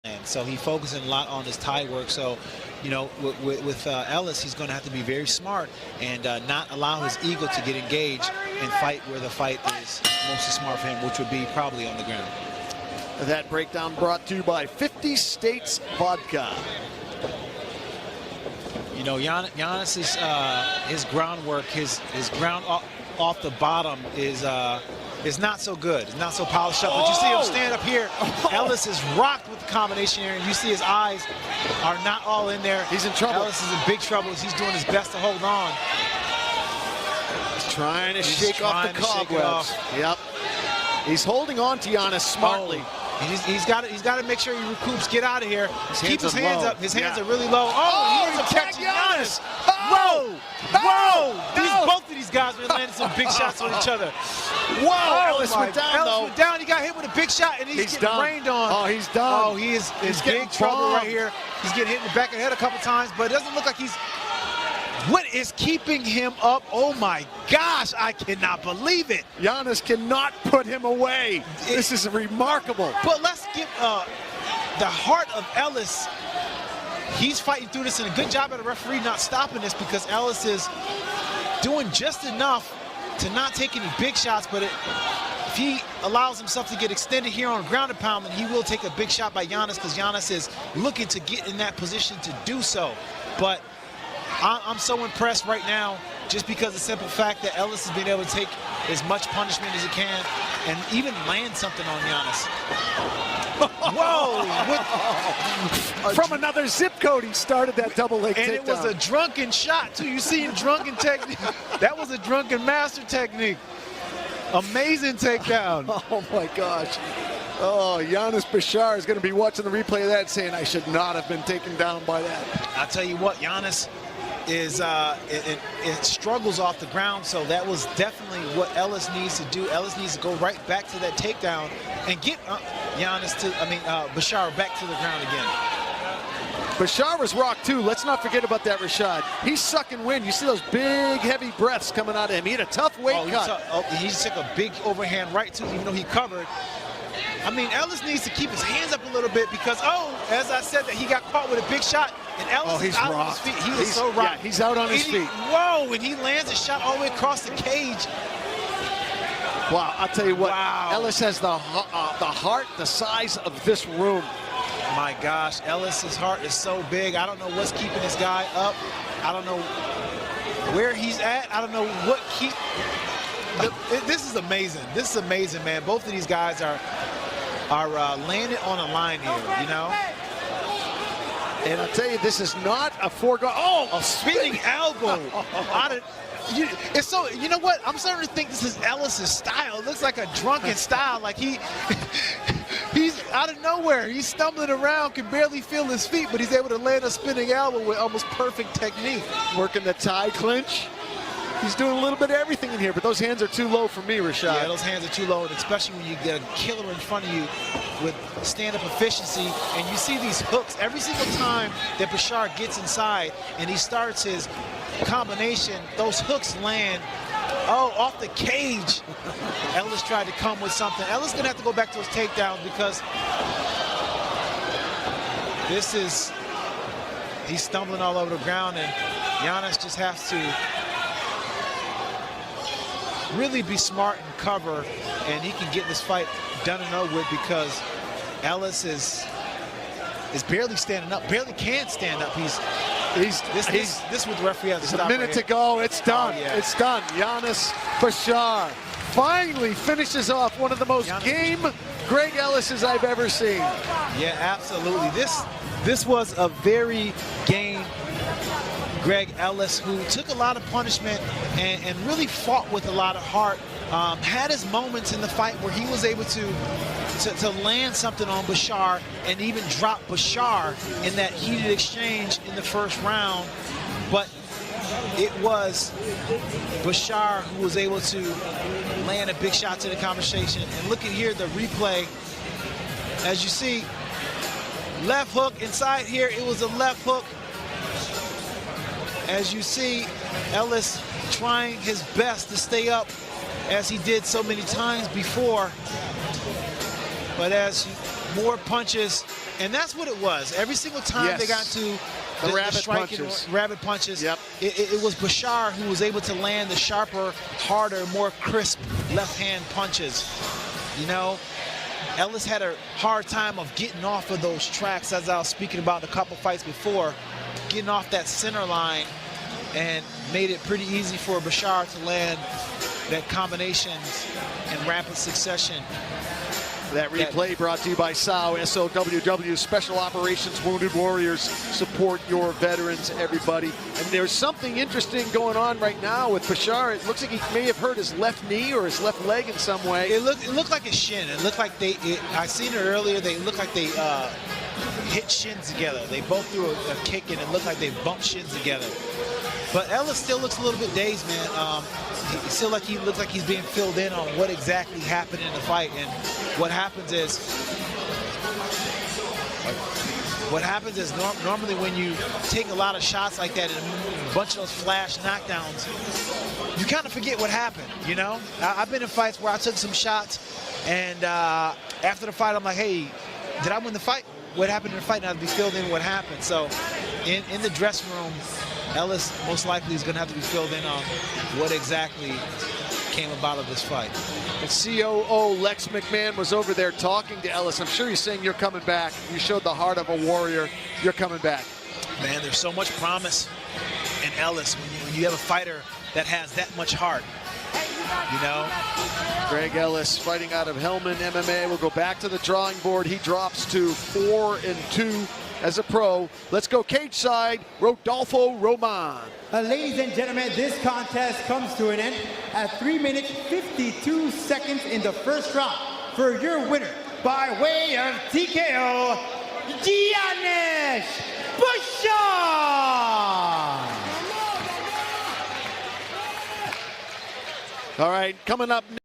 And so he focusing a lot on his tie work. So, you know, with Ellis, he's going to have to be very smart and not allow his ego to get engaged and fight where the fight is mostly smart for him, which would be probably on the ground. That breakdown brought to you by 50 States Vodka. You know, Giannis's his groundwork, his ground off the bottom is not so good. It's not so polished up. But you see him stand up here. Ellis is rocked with the combination here, and you see his eyes are not all in there. He's in trouble. Ellis is in big trouble. He's doing his best to hold on. He's trying to shake off the cobwebs. Yep. He's holding on to Giannis smartly. He's got to make sure he recoups, get out of here. Keep his hands up. His hands are really low. He catching Giannis. Whoa! Both of these guys are landing some big shots on each other. Whoa! Ellis went down, though. Went down. He got hit with a big shot, and he's getting rained on. Oh, he's done. Oh, he is in big trouble right here. He's getting hit in the back of the head a couple times, but it doesn't look like he's... What is keeping him up? Oh my gosh, I cannot believe it. Giannis cannot put him away. This is remarkable. But let's give the heart of Ellis. He's fighting through this, and a good job at a referee not stopping this, because Ellis is doing just enough to not take any big shots, but if he allows himself to get extended here on ground and pound, then he will take a big shot by Giannis, because Giannis is looking to get in that position to do so. But I'm so impressed right now, just because of the simple fact that Ellis has been able to take as much punishment as he can and even land something on Giannis. Whoa! From another zip code, he started that double leg takedown. And it was a drunken shot, too. You see him drunken technique. That was a drunken master technique. Amazing takedown. Oh, my gosh. Oh, Giannis Bachar is going to be watching the replay of that saying, I should not have been taken down by that. I'll tell you what, Giannis is it struggles off the ground, so that was definitely what Ellis needs to do. Ellis needs to go right back to that takedown and get Bachar back to the ground again. Bachar was rocked too. Let's not forget about that, Rashad. He's sucking wind. You see those big, heavy breaths coming out of him. He had a tough weight cut. He took a big overhand right too, even though he covered. I mean, Ellis needs to keep his hands up a little bit because, as I said, that he got caught with a big shot, and Ellis is out on his feet. He's so rocked. Yeah, he's out on his feet. Whoa, and he lands a shot all the way across the cage. Wow, I'll tell you what, wow. Ellis has the heart the size of this room. My gosh, Ellis's heart is so big. I don't know what's keeping this guy up. I don't know where he's at. I don't know what this is amazing. This is amazing, man. Both of these guys are landed on a line here, you know? And I'll tell you, this is not a foregone. A spinning elbow. It's so, you know what? I'm starting to think this is Ellis's style. It looks like a drunken style. Like he's out of nowhere. He's stumbling around, can barely feel his feet, but he's able to land a spinning elbow with almost perfect technique. Working the tie clinch. He's doing a little bit of everything in here, but those hands are too low for me, Rashad. Yeah, those hands are too low, and especially when you get a killer in front of you with stand-up efficiency, and you see these hooks every single time that Bachar gets inside and he starts his combination, those hooks land off the cage. Ellis tried to come with something. Ellis gonna have to go back to his takedowns because he's stumbling all over the ground, and Giannis just has to really be smart and cover, and he can get this fight done and over with because Ellis is barely standing up, barely can stand up. This with the referee has to stop. A minute to go. It's done. Oh, yeah. It's done. Giannis Bachar finally finishes off one of the most game Greg Ellis's I've ever seen. Yeah, absolutely. This was a very game Greg Ellis, who took a lot of punishment and really fought with a lot of heart. Had his moments in the fight where he was able to land something on Bachar and even drop Bachar in that heated exchange in the first round. But it was Bachar who was able to land a big shot to the conversation. And look at here, the replay. As you see, left hook inside here. It was a left hook. As you see, Ellis trying his best to stay up as he did so many times before. But as more punches And that's what it was. Every single time they got to the rabbit punches. Rabbit punches, yep. it was Bachar who was able to land the sharper, harder, more crisp left-hand punches. You know, Ellis had a hard time of getting off of those tracks, as I was speaking about a couple fights before, getting off that center line, and made it pretty easy for Bachar to land that combinations in rapid succession. That replay brought to you by SOW, SOWW, Special Operations Wounded Warriors. Support your veterans, everybody. And there's something interesting going on right now with Bachar. It looks like he may have hurt his left knee or his left leg in some way. It looked like a shin. It looked like I seen it earlier. They looked like they hit shins together. They both threw a kick and it looked like they bumped shins together. But Ellis still looks a little bit dazed, man. He still looks like he's being filled in on what exactly happened in the fight. And what happens is normally when you take a lot of shots like that and a bunch of those flash knockdowns, you kind of forget what happened, you know? I've been in fights where I took some shots and after the fight I'm like, hey, did I win the fight? What happened in the fight? And I'd be filled in what happened. So in the dressing room, Ellis most likely is going to have to be filled in on what exactly came about of this fight. The COO, Lex McMahon, was over there talking to Ellis. I'm sure he's saying, you're coming back. You showed the heart of a warrior. You're coming back. Man, there's so much promise in Ellis when you have a fighter that has that much heart, you know? Greg Ellis fighting out of Hellman MMA. We'll go back to the drawing board. He drops to 4-2 as a pro. Let's go cage side, Rodolfo Roman. Ladies and gentlemen, this contest comes to an end at 3 minutes 52 seconds in the first round. For your winner, by way of TKO, Giannis Bachar! All right, coming up next.